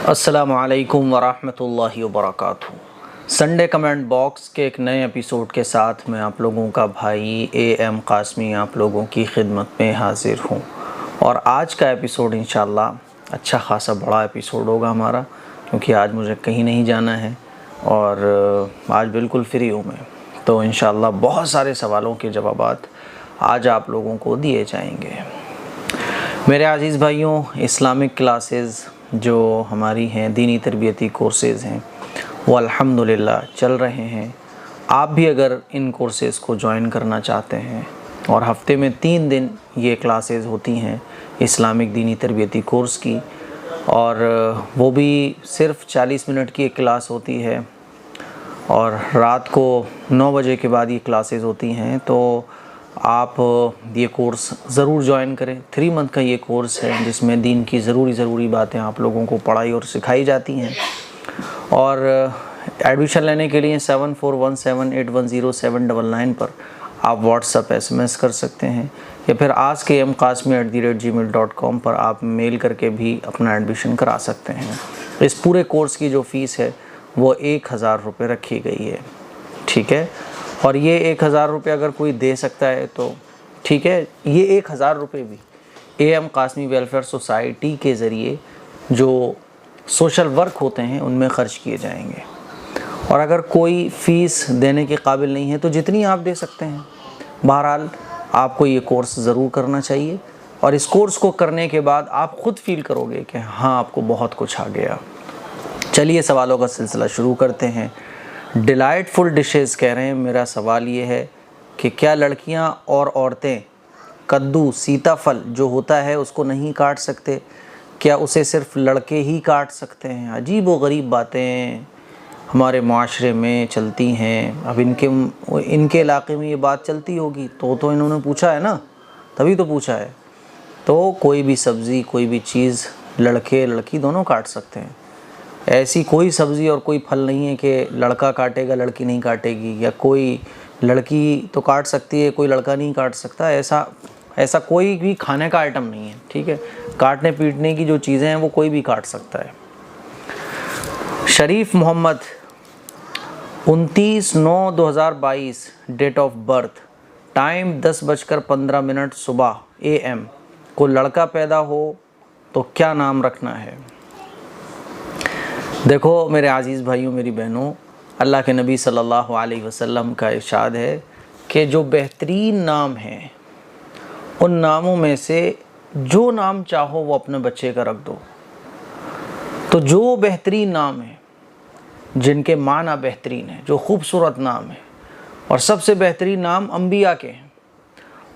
السلام علیکم ورحمۃ اللہ وبرکاتہ۔ سنڈے کمنٹ باکس کے ایک نئے ایپیسوڈ کے ساتھ میں آپ لوگوں کا بھائی اے قاسمی آپ لوگوں کی خدمت میں حاضر ہوں، اور آج کا ایپیسوڈ انشاءاللہ اچھا خاصا بڑا ایپیسوڈ ہوگا ہمارا، کیونکہ آج مجھے کہیں نہیں جانا ہے اور آج بالکل فری ہوں میں، تو انشاءاللہ بہت سارے سوالوں کے جوابات آج آپ لوگوں کو دیے جائیں گے۔ میرے عزیز بھائیوں، اسلامک کلاسز جو ہماری ہیں، دینی تربیتی کورسز ہیں، وہ الحمدللہ چل رہے ہیں۔ آپ بھی اگر ان کورسز کو جوائن کرنا چاہتے ہیں، اور ہفتے میں 3 دن یہ کلاسز ہوتی ہیں اسلامک دینی تربیتی کورس کی، اور وہ بھی صرف 40 منٹ کی ایک کلاس ہوتی ہے، اور رات کو 9 بجے کے بعد یہ کلاسز ہوتی ہیں، تو آپ یہ کورس ضرور جوائن کریں۔ 3 منتھ کا یہ کورس ہے جس میں دین کی ضروری باتیں آپ لوگوں کو پڑھائی اور سکھائی جاتی ہیں، اور ایڈمیشن لینے کے لیے 7417810799 پر آپ واٹس ایپ SMS کر سکتے ہیں، یا پھر askmqasmi@gmail.com پر آپ میل کر کے بھی اپنا ایڈمیشن کرا سکتے ہیں۔ اس پورے کورس کی جو فیس ہے وہ 1000 روپے رکھی گئی ہے، ٹھیک ہے؟ اور یہ 1000 روپے اگر کوئی دے سکتا ہے تو ٹھیک ہے، یہ 1000 روپے بھی قاسمی ویلفیئر سوسائٹی کے ذریعے جو سوشل ورک ہوتے ہیں ان میں خرچ کیے جائیں گے، اور اگر کوئی فیس دینے کے قابل نہیں ہے تو جتنی آپ دے سکتے ہیں۔ بہرحال آپ کو یہ کورس ضرور کرنا چاہیے، اور اس کورس کو کرنے کے بعد آپ خود فیل کرو گے کہ ہاں آپ کو بہت کچھ آ گیا۔ چلیے سوالوں کا سلسلہ شروع کرتے ہیں۔ ڈیلائٹ فل ڈشز کہہ رہے ہیں، میرا سوال یہ ہے کہ کیا لڑکیاں اور عورتیں کدو سیتا پھل جو ہوتا ہے اس کو نہیں کاٹ سکتے؟ کیا اسے صرف لڑکے ہی کاٹ سکتے ہیں؟ عجیب و غریب باتیں ہمارے معاشرے میں چلتی ہیں۔ اب ان کے علاقے میں یہ بات چلتی ہوگی تو انہوں نے پوچھا ہے نا، تبھی تو پوچھا ہے۔ تو کوئی بھی سبزی، کوئی بھی چیز لڑکے لڑکی دونوں کاٹ سکتے ہیں۔ ایسی کوئی سبزی اور کوئی پھل نہیں ہے کہ لڑکا کاٹے گا لڑکی نہیں کاٹے گی، یا کوئی لڑکی تو کاٹ سکتی ہے کوئی لڑکا نہیں کاٹ سکتا۔ ایسا کوئی بھی کھانے کا آئٹم نہیں ہے، ٹھیک ہے؟ کاٹنے پیٹنے کی جو چیزیں ہیں وہ کوئی بھی کاٹ سکتا ہے۔ شریف محمد 29/9/2022 ڈیٹ آف برتھ، ٹائم 10:15 صبح AM کو لڑکا پیدا ہو تو کیا نام رکھنا ہے؟ دیکھو میرے عزیز بھائیوں، میری بہنوں، اللہ کے نبی صلی اللہ علیہ وسلم کا ارشاد ہے کہ جو بہترین نام ہیں ان ناموں میں سے جو نام چاہو وہ اپنے بچے کا رکھ دو۔ تو جو بہترین نام ہیں، جن کے معنی بہترین ہیں، جو خوبصورت نام ہیں، اور سب سے بہترین نام انبیاء کے ہیں،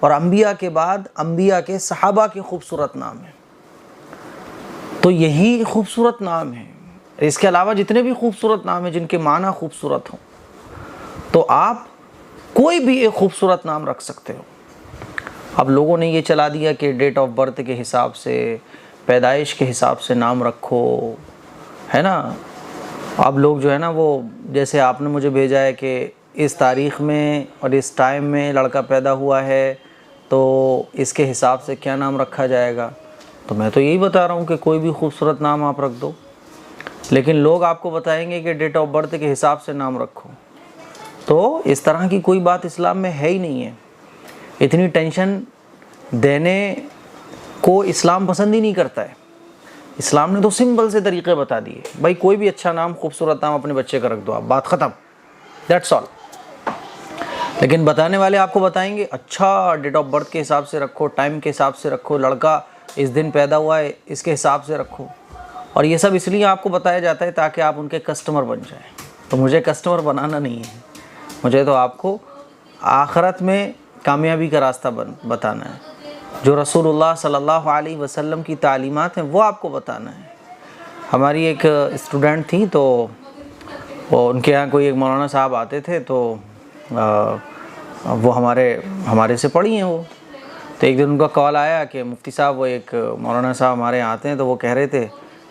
اور انبیاء کے بعد انبیاء کے صحابہ کے خوبصورت نام ہیں، تو یہی خوبصورت نام ہیں۔ اس کے علاوہ جتنے بھی خوبصورت نام ہیں جن کے معنی خوبصورت ہوں، تو آپ کوئی بھی ایک خوبصورت نام رکھ سکتے ہو۔ اب لوگوں نے یہ چلا دیا کہ ڈیٹ آف برتھ کے حساب سے، پیدائش کے حساب سے نام رکھو، ہے نا؟ اب لوگ جو ہے نا، وہ جیسے آپ نے مجھے بھیجا ہے کہ اس تاریخ میں اور اس ٹائم میں لڑکا پیدا ہوا ہے تو اس کے حساب سے کیا نام رکھا جائے گا، تو میں تو یہی بتا رہا ہوں کہ کوئی بھی خوبصورت نام آپ رکھ دو، لیکن لوگ آپ کو بتائیں گے کہ ڈیٹ آف برتھ کے حساب سے نام رکھو۔ تو اس طرح کی کوئی بات اسلام میں ہے ہی نہیں ہے۔ اتنی ٹینشن دینے کو اسلام پسند ہی نہیں کرتا ہے۔ اسلام نے تو سمپل سے طریقے بتا دیے، بھائی کوئی بھی اچھا نام، خوبصورت نام اپنے بچے کا رکھ دو، آپ بات ختم، دیٹس آل۔ لیکن بتانے والے آپ کو بتائیں گے اچھا ڈیٹ آف برتھ کے حساب سے رکھو، ٹائم کے حساب سے رکھو، لڑکا اس دن پیدا ہوا ہے اس کے حساب سے رکھو، اور یہ سب اس لیے آپ کو بتایا جاتا ہے تاکہ آپ ان کے کسٹمر بن جائیں۔ تو مجھے کسٹمر بنانا نہیں ہے، مجھے تو آپ کو آخرت میں کامیابی کا راستہ بتانا ہے۔ جو رسول اللہ صلی اللہ علیہ وسلم کی تعلیمات ہیں وہ آپ کو بتانا ہے۔ ہماری ایک اسٹوڈنٹ تھی، تو وہ ان کے یہاں کوئی ایک مولانا صاحب آتے تھے، تو وہ ہمارے سے پڑھی ہیں وہ، تو ایک دن ان کا کال آیا کہ مفتی صاحب، وہ ایک مولانا صاحب ہمارے یہاں آتے ہیں، تو وہ کہہ رہے تھے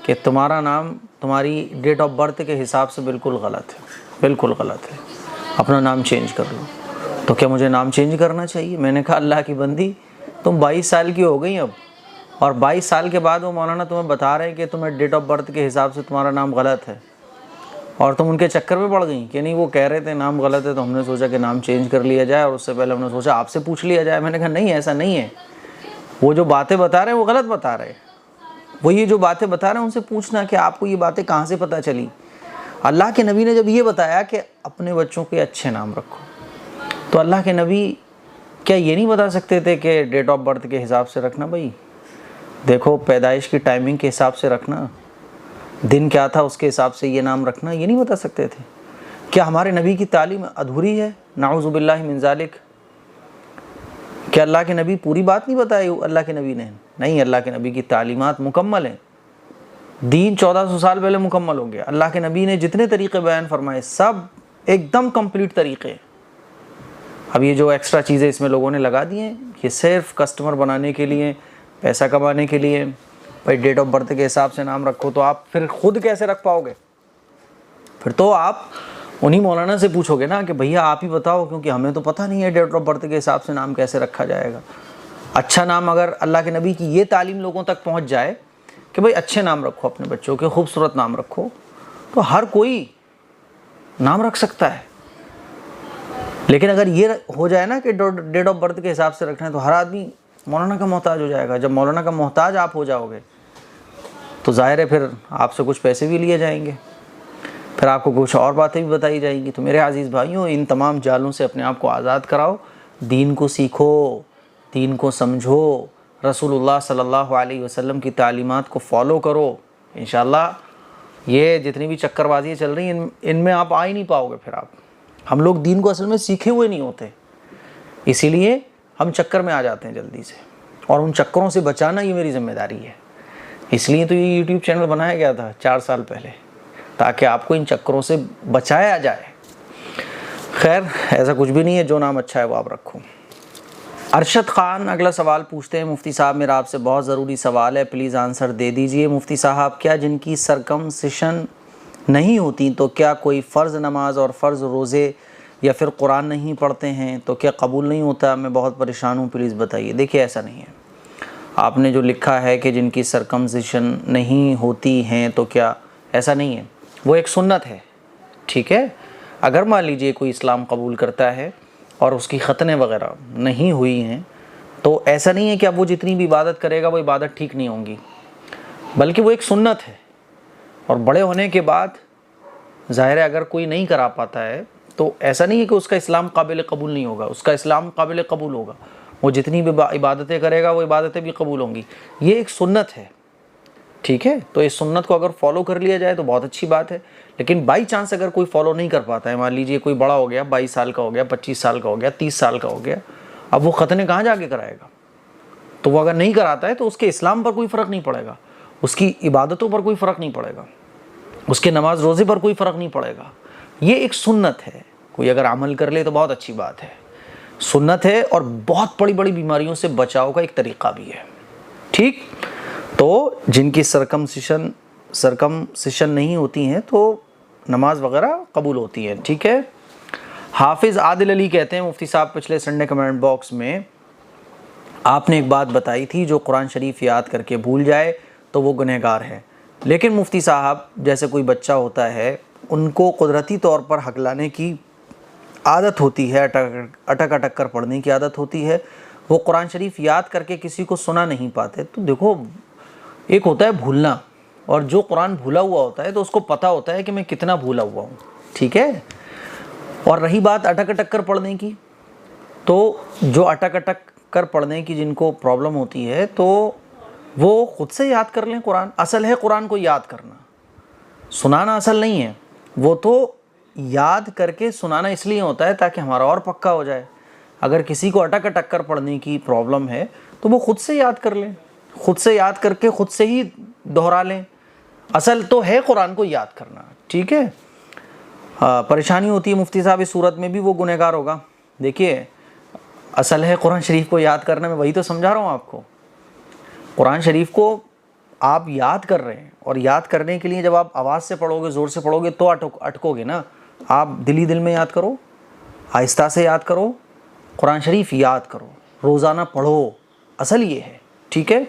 کہ تمہارا نام تمہاری ڈیٹ آف برتھ کے حساب سے بالکل غلط ہے، بالکل غلط ہے، اپنا نام چینج کر لو۔ تو کیا مجھے نام چینج کرنا چاہیے؟ میں نے کہا اللہ کی بندی، تم 22 سال کی ہو گئی اب، اور 22 سال کے بعد وہ مولانا تمہیں بتا رہے ہیں کہ تمہیں ڈیٹ آف برتھ کے حساب سے تمہارا نام غلط ہے، اور تم ان کے چکر میں پڑ گئیں کہ نہیں وہ کہہ رہے تھے نام غلط ہے تو ہم نے سوچا کہ نام چینج کر لیا جائے، اور اس سے پہلے ہم نے سوچا آپ سے پوچھ لیا جائے۔ میں نے کہا نہیں ایسا نہیں ہے، وہ جو باتیں بتا رہے ہیں وہ غلط بتا رہے ہیں، وہ یہ جو باتیں بتا رہے ہیں ان سے پوچھنا کہ آپ کو یہ باتیں کہاں سے پتہ چلی۔ اللہ کے نبی نے جب یہ بتایا کہ اپنے بچوں کے اچھے نام رکھو، تو اللہ کے نبی کیا یہ نہیں بتا سکتے تھے کہ ڈیٹ آف برتھ کے حساب سے رکھنا؟ بھائی دیکھو پیدائش کی ٹائمنگ کے حساب سے رکھنا، دن کیا تھا اس کے حساب سے یہ نام رکھنا، یہ نہیں بتا سکتے تھے؟ کیا ہمارے نبی کی تعلیم ادھوری ہے؟ نعوذ باللہ من ذالک۔ کیا اللہ کے نبی پوری بات نہیں بتائی اللہ کے نبی نے؟ نہیں، اللہ کے نبی کی تعلیمات مکمل ہیں، دین 1400 سال پہلے مکمل ہو گیا۔ اللہ کے نبی نے جتنے طریقے بیان فرمائے سب ایک دم کمپلیٹ طریقے۔ اب یہ جو ایکسٹرا چیزیں اس میں لوگوں نے لگا دی ہیں یہ صرف کسٹمر بنانے کے لیے، پیسہ کمانے کے لیے۔ بھائی ڈیٹ آف برتھ کے حساب سے نام رکھو، تو آپ پھر خود کیسے رکھ پاؤ گے؟ پھر تو آپ انہی مولانا سے پوچھو گے نا کہ بھیا آپ ہی بتاؤ، کیونکہ ہمیں تو پتہ نہیں ہے ڈیٹ آف برتھ کے حساب سے نام کیسے رکھا جائے گا۔ اچھا نام اگر اللہ کے نبی کی یہ تعلیم لوگوں تک پہنچ جائے کہ بھائی اچھے نام رکھو اپنے بچوں کے، خوبصورت نام رکھو، تو ہر کوئی نام رکھ سکتا ہے۔ لیکن اگر یہ ہو جائے نا کہ ڈیٹ آف برتھ کے حساب سے رکھنا ہے، تو ہر آدمی مولانا کا محتاج ہو جائے گا۔ جب مولانا کا محتاج آپ ہو جاؤ گے تو ظاہر ہے پھر آپ سے کچھ پیسے بھی لیے جائیں گے، پھر آپ کو کچھ اور باتیں بھی بتائی جائیں گی۔ تو میرے عزیز بھائیوں، ان تمام جالوں سے اپنے آپ کو آزاد کراؤ، دین کو سیکھو، دین کو سمجھو، رسول اللہ صلی اللہ علیہ وسلم کی تعلیمات کو فالو کرو۔ انشاءاللہ یہ جتنی بھی چکر بازیاں چل رہی ہیں ان میں آپ آ ہی نہیں پاؤ گے۔ پھر ہم لوگ دین کو اصل میں سیکھے ہوئے نہیں ہوتے، اسی لیے ہم چکر میں آ جاتے ہیں جلدی سے، اور ان چکروں سے بچانا یہ میری ذمہ داری ہے۔ اس لیے تو یہ یوٹیوب چینل بنایا گیا تھا 4 سال پہلے، تاکہ آپ کو ان چکروں سے بچایا جائے۔ خیر ایسا کچھ بھی نہیں ہے، جو نام اچھا ہے وہ آپ رکھو۔ ارشد خان اگلا سوال پوچھتے ہیں، مفتی صاحب میرا آپ سے بہت ضروری سوال ہے، پلیز آنسر دے دیجئے۔ مفتی صاحب کیا جن کی سرکمسیشن نہیں ہوتی تو کیا کوئی فرض نماز اور فرض روزے یا پھر قرآن نہیں پڑھتے ہیں تو کیا قبول نہیں ہوتا؟ میں بہت پریشان ہوں، پلیز بتائیے۔ دیکھیے ایسا نہیں ہے، آپ نے جو لکھا ہے کہ جن کی سرکمسیشن نہیں ہوتی ہیں تو کیا، ایسا نہیں ہے، وہ ایک سنت ہے، ٹھیک ہے؟ اگر مان لیجئے کوئی اسلام قبول کرتا ہے اور اس کی ختنیں وغیرہ نہیں ہوئی ہیں تو ایسا نہیں ہے کہ اب وہ جتنی بھی عبادت کرے گا وہ عبادت ٹھیک نہیں ہوں گی، بلکہ وہ ایک سنت ہے۔ اور بڑے ہونے کے بعد ظاہر ہے اگر کوئی نہیں کرا پاتا ہے تو ایسا نہیں ہے کہ اس کا اسلام قابل قبول نہیں ہوگا، اس کا اسلام قابل قبول ہوگا، وہ جتنی بھی عبادتیں کرے گا وہ عبادتیں بھی قبول ہوں گی۔ یہ ایک سنت ہے، ٹھیک ہے؟ تو اس سنت کو اگر فالو کر لیا جائے تو بہت اچھی بات ہے۔ لیکن بائی چانس اگر کوئی فالو نہیں کر پاتا ہے، مان لیجئے کوئی بڑا ہو گیا، 22 سال کا ہو گیا، 25 سال کا ہو گیا، 30 سال کا ہو گیا، اب وہ ختنے کہاں جا کے کرائے گا؟ تو وہ اگر نہیں کراتا ہے تو اس کے اسلام پر کوئی فرق نہیں پڑے گا، اس کی عبادتوں پر کوئی فرق نہیں پڑے گا، اس کے نماز روزے پر کوئی فرق نہیں پڑے گا۔ یہ ایک سنت ہے، کوئی اگر عمل کر لے تو بہت اچھی بات ہے، سنت ہے، اور بہت بڑی بڑی بیماریوں سے بچاؤ کا ایک طریقہ بھی ہے، ٹھیک؟ تو جن کی سرکمسیشن نہیں ہوتی ہیں تو نماز وغیرہ قبول ہوتی ہے، ٹھیک ہے؟ حافظ عادل علی کہتے ہیں، مفتی صاحب پچھلے سنڈے کمنٹ باکس میں آپ نے ایک بات بتائی تھی، جو قرآن شریف یاد کر کے بھول جائے تو وہ گنہگار ہے، لیکن مفتی صاحب جیسے کوئی بچہ ہوتا ہے ان کو قدرتی طور پر ہکلانے کی عادت ہوتی ہے، اٹک اٹک کر پڑھنے کی عادت ہوتی ہے، وہ قرآن شریف یاد کر کے کسی کو سنا نہیں پاتے۔ تو دیکھو ایک ہوتا ہے بھولنا، اور جو قرآن بھولا ہوا ہوتا ہے تو اس کو پتہ ہوتا ہے کہ میں کتنا بھولا ہوا ہوں، ٹھیک ہے؟ اور رہی بات اٹک اٹک کر پڑھنے کی، تو جو اٹک اٹک کر پڑھنے کی جن کو پرابلم ہوتی ہے تو وہ خود سے یاد کر لیں قرآن۔ اصل ہے قرآن کو یاد کرنا، سنانا اصل نہیں ہے، وہ تو یاد کر کے سنانا اس لیے ہوتا ہے تاکہ ہمارا اور پکا ہو جائے۔ اگر کسی کو اٹک اٹک کر پڑھنے کی پرابلم ہے تو وہ خود سے یاد کر لیں، خود سے یاد کر کے خود سے ہی دہرا لیں۔ اصل تو ہے قرآن کو یاد کرنا، ٹھیک ہے؟ پریشانی ہوتی ہے مفتی صاحب اس صورت میں بھی وہ گنہگار ہوگا۔ دیکھیے اصل ہے قرآن شریف کو یاد کرنا، میں وہی تو سمجھا رہا ہوں آپ کو۔ قرآن شریف کو آپ یاد کر رہے ہیں، اور یاد کرنے کے لیے جب آپ آواز سے پڑھو گے، زور سے پڑھو گے تو اٹکو گے نا۔ آپ دلی دل میں یاد کرو، آہستہ سے یاد کرو، قرآن شریف یاد کرو، روزانہ پڑھو، اصل یہ ہے، ٹھیک ہے؟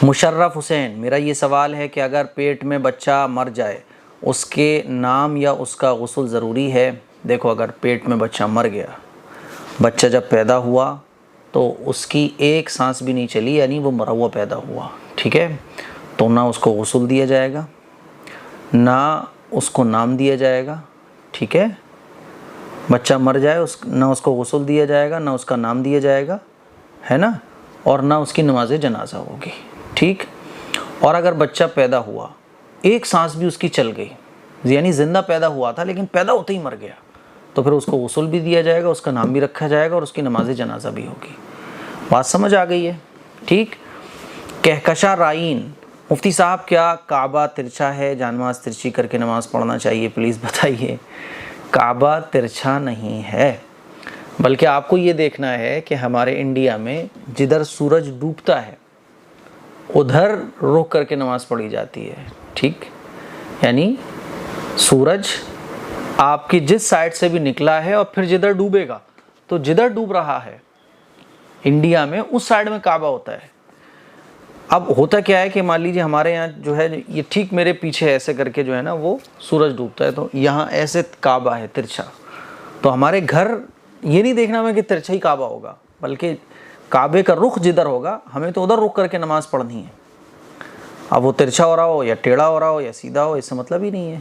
مشرف حسین، میرا یہ سوال ہے کہ اگر پیٹ میں بچہ مر جائے اس کے نام یا اس کا غسل ضروری ہے؟ دیکھو، اگر پیٹ میں بچہ مر گیا، بچہ جب پیدا ہوا تو اس کی ایک سانس بھی نہیں چلی، یعنی وہ مرا ہوا پیدا ہوا، ٹھیک ہے، تو نہ اس کو غسل دیا جائے گا، نہ اس کو نام دیا جائے گا، ٹھیک ہے، بچہ مر جائے نہ اس کو غسل دیا جائے گا، نہ اس کا نام دیا جائے گا، ہے نا، اور نہ اس کی نماز جنازہ ہوگی، ٹھیک۔ اور اگر بچہ پیدا ہوا، ایک سانس بھی اس کی چل گئی، یعنی زندہ پیدا ہوا تھا لیکن پیدا ہوتے ہی مر گیا، تو پھر اس کو غسل بھی دیا جائے گا، اس کا نام بھی رکھا جائے گا اور اس کی نماز جنازہ بھی ہوگی۔ بات سمجھ آ گئی ہے؟ ٹھیک۔ کہکشاں رائین، مفتی صاحب کیا کعبہ ترچھا ہے؟ جانماز ترچھی کر کے نماز پڑھنا چاہیے؟ پلیز بتائیے۔ کعبہ ترچھا نہیں ہے، بلکہ آپ کو یہ دیکھنا ہے کہ ہمارے انڈیا میں جدھر سورج ڈوبتا ہے ادھر رک کر کے نماز پڑھی جاتی ہے، ٹھیک، یعنی سورج آپ کی جس سائڈ سے بھی نکلا ہے اور پھر جدھر ڈوبے گا، تو جدھر ڈوب رہا ہے انڈیا میں اس سائڈ میں کعبہ ہوتا ہے۔ اب ہوتا کیا ہے کہ مان لیجیے ہمارے یہاں جو ہے یہ ٹھیک میرے پیچھے ایسے کر کے جو ہے نا وہ سورج ڈوبتا ہے، تو یہاں ایسے کعبہ ہے ترچھا، تو ہمارے گھر یہ نہیں دیکھنا ہمیں کہ ترچھا ہی کعبہ ہوگا، بلکہ کعبے کا رخ جدھر ہوگا ہمیں تو ادھر رک کر کے نماز پڑھنی ہے۔ اب وہ ترچھا ہو رہا ہو یا ٹیڑھا ہو رہا ہو یا سیدھا ہو، اس سے مطلب ہی نہیں ہے،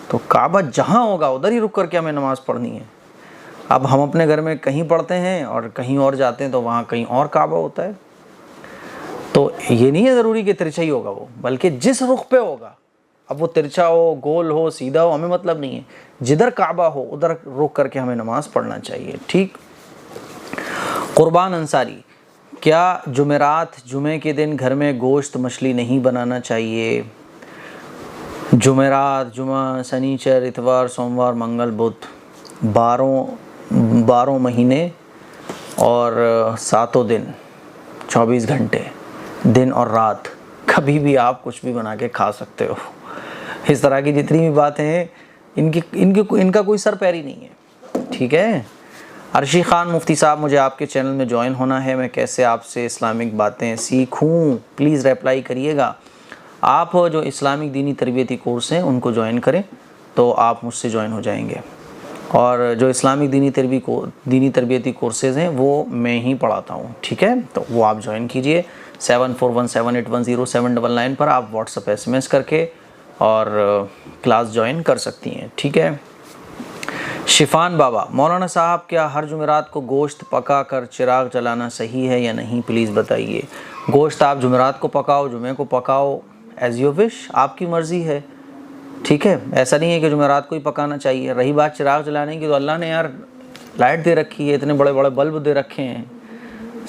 تو کعبہ جہاں ہوگا ادھر ہی رک کر کے ہمیں نماز پڑھنی ہے۔ اب ہم اپنے گھر میں کہیں پڑھتے ہیں اور کہیں اور جاتے ہیں تو وہاں کہیں اور کعبہ ہوتا ہے، تو یہ نہیں ہے ضروری کہ ترچھا ہی ہوگا وہ، بلکہ جس رخ پہ ہوگا، اب وہ ترچھا ہو، گول ہو، سیدھا ہو، ہمیں مطلب نہیں ہے، جدھر کعبہ ہو ادھر رک کر کے ہمیں نماز پڑھنا چاہیے، ٹھیک۔ قربان انصاری، کیا جمعرات جمعے کے دن گھر میں گوشت مچھلی نہیں بنانا چاہیے؟ جمعرات، جمعہ، سنیچر، اتوار، سوموار، منگل، بدھ، 12 مہینے اور 7 دن، 24 گھنٹے، دن اور رات، کبھی بھی آپ کچھ بھی بنا کے کھا سکتے ہو۔ اس طرح کی جتنی بھی باتیں ہیں ان کا کوئی سر پیر ہی نہیں ہے، ٹھیک ہے۔ عرشی خان، مفتی صاحب مجھے آپ کے چینل میں جوائن ہونا ہے، میں کیسے آپ سے اسلامک باتیں سیکھوں؟ پلیز ریپلائی کریے گا۔ آپ جو اسلامک دینی تربیتی کورس ہیں ان کو جوائن کریں تو آپ مجھ سے جوائن ہو جائیں گے، اور جو اسلامک دینی تربیتی کورسز ہیں وہ میں ہی پڑھاتا ہوں، ٹھیک ہے، تو وہ آپ جوائن کیجئے۔ 7417810799 پر آپ واٹس ایپ SMS کر کے اور کلاس جوائن کر سکتی ہیں، ٹھیک ہے۔ شفان بابا، مولانا صاحب کیا ہر جمعرات کو گوشت پکا کر چراغ جلانا صحیح ہے یا نہیں؟ پلیز بتائیے۔ گوشت آپ جمعرات کو پکاؤ، جمعے کو پکاؤ، ایز یو وش، آپ کی مرضی ہے، ٹھیک ہے، ایسا نہیں ہے کہ جمعرات کو ہی پکانا چاہیے۔ رہی بات چراغ جلانے کی، تو اللہ نے یار لائٹ دے رکھی ہے، اتنے بڑے بڑے بلب دے رکھے ہیں،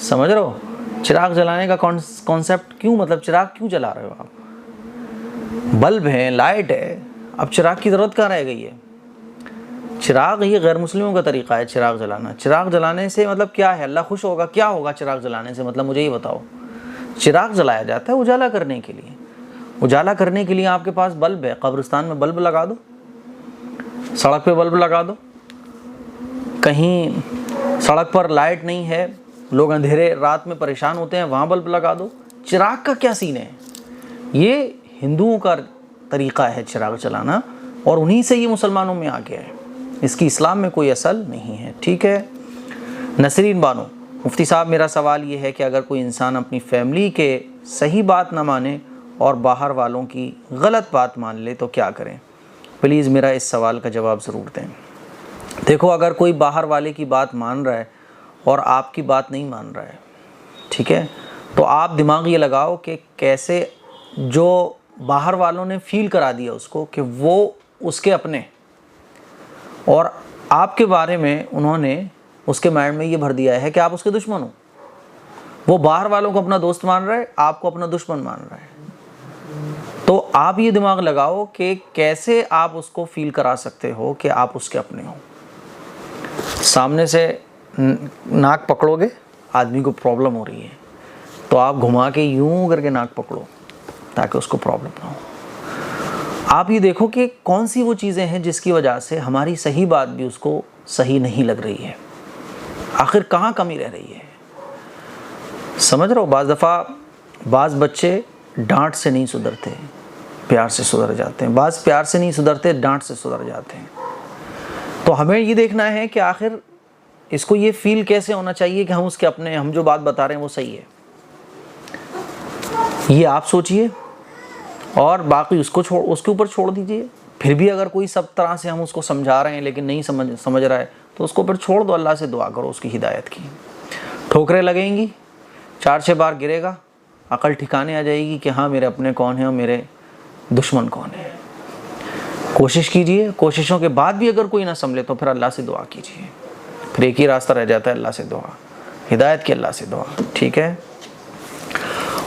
سمجھ رہے ہو؟ چراغ جلانے کا کانسیپٹ کیوں، مطلب چراغ کیوں جلا رہے ہو آپ؟ بلب ہے، لائٹ ہے، اب چراغ کی ضرورت کہاں رہ گئی ہے؟ چراغ یہ غیر مسلموں کا طریقہ ہے چراغ جلانا۔ چراغ جلانے سے مطلب کیا ہے؟ اللہ خوش ہوگا؟ کیا ہوگا چراغ جلانے سے؟ مطلب مجھے یہ بتاؤ۔ چراغ جلایا جاتا ہے اجالا کرنے کے لیے، اجالا کرنے کے لیے آپ کے پاس بلب ہے، قبرستان میں بلب لگا دو، سڑک پہ بلب لگا دو، کہیں سڑک پر لائٹ نہیں ہے، لوگ اندھیرے رات میں پریشان ہوتے ہیں، وہاں بلب لگا دو۔ چراغ کا کیا سین ہے؟ یہ ہندوؤں کا طریقہ ہے چراغ جلانا، اور انہی سے یہ مسلمانوں میں آ گیا ہے، اس کی اسلام میں کوئی اصل نہیں ہے، ٹھیک ہے۔ نسرین بانو، مفتی صاحب میرا سوال یہ ہے کہ اگر کوئی انسان اپنی فیملی کے صحیح بات نہ مانے اور باہر والوں کی غلط بات مان لے تو کیا کریں؟ پلیز میرا اس سوال کا جواب ضرور دیں۔ دیکھو، اگر کوئی باہر والے کی بات مان رہا ہے اور آپ کی بات نہیں مان رہا ہے، ٹھیک ہے، تو آپ دماغ یہ لگاؤ کہ کیسے جو باہر والوں نے فیل کرا دیا اس کو کہ وہ اس کے اپنے، اور آپ کے بارے میں انہوں نے اس کے مائنڈ میں یہ بھر دیا ہے کہ آپ اس کے دشمن ہو۔ وہ باہر والوں کو اپنا دوست مان رہا ہے، آپ کو اپنا دشمن مان رہا ہے، تو آپ یہ دماغ لگاؤ کہ کیسے آپ اس کو فیل کرا سکتے ہو کہ آپ اس کے اپنے ہو۔ سامنے سے ناک پکڑو گے، آدمی کو پرابلم ہو رہی ہے تو آپ گھما کے یوں کر کے ناک پکڑو تاکہ اس کو پرابلم نہ ہو۔ آپ یہ دیکھو کہ کون سی وہ چیزیں ہیں جس کی وجہ سے ہماری صحیح بات بھی اس کو صحیح نہیں لگ رہی ہے، آخر کہاں کمی رہ رہی ہے، سمجھ رہے ہو؟ بعض دفعہ بعض بچے ڈانٹ سے نہیں سدھرتے، پیار سے سدھر جاتے ہیں، بعض پیار سے نہیں سدھرتے، ڈانٹ سے سدھر جاتے ہیں۔ تو ہمیں یہ دیکھنا ہے کہ آخر اس کو یہ فیل کیسے ہونا چاہیے کہ ہم جو بات بتا رہے ہیں وہ صحیح ہے، یہ آپ سوچئے اور باقی اس کے اوپر چھوڑ دیجئے۔ پھر بھی اگر کوئی سب طرح سے ہم اس کو سمجھا رہے ہیں لیکن نہیں سمجھ رہا ہے تو اس کو پھر چھوڑ دو، اللہ سے دعا کرو اس کی ہدایت کی۔ ٹھوکریں لگیں گی، 4-6 بار گرے گا، عقل ٹھکانے آ جائے گی کہ ہاں میرے اپنے کون ہیں اور میرے دشمن کون ہیں۔ کوشش کیجئے، کوششوں کے بعد بھی اگر کوئی نہ سنبھلے تو پھر اللہ سے دعا کیجئے۔ پھر ایک ہی راستہ رہ جاتا ہے، اللہ سے دعا، ہدایت کی اللہ سے دعا، ٹھیک ہے۔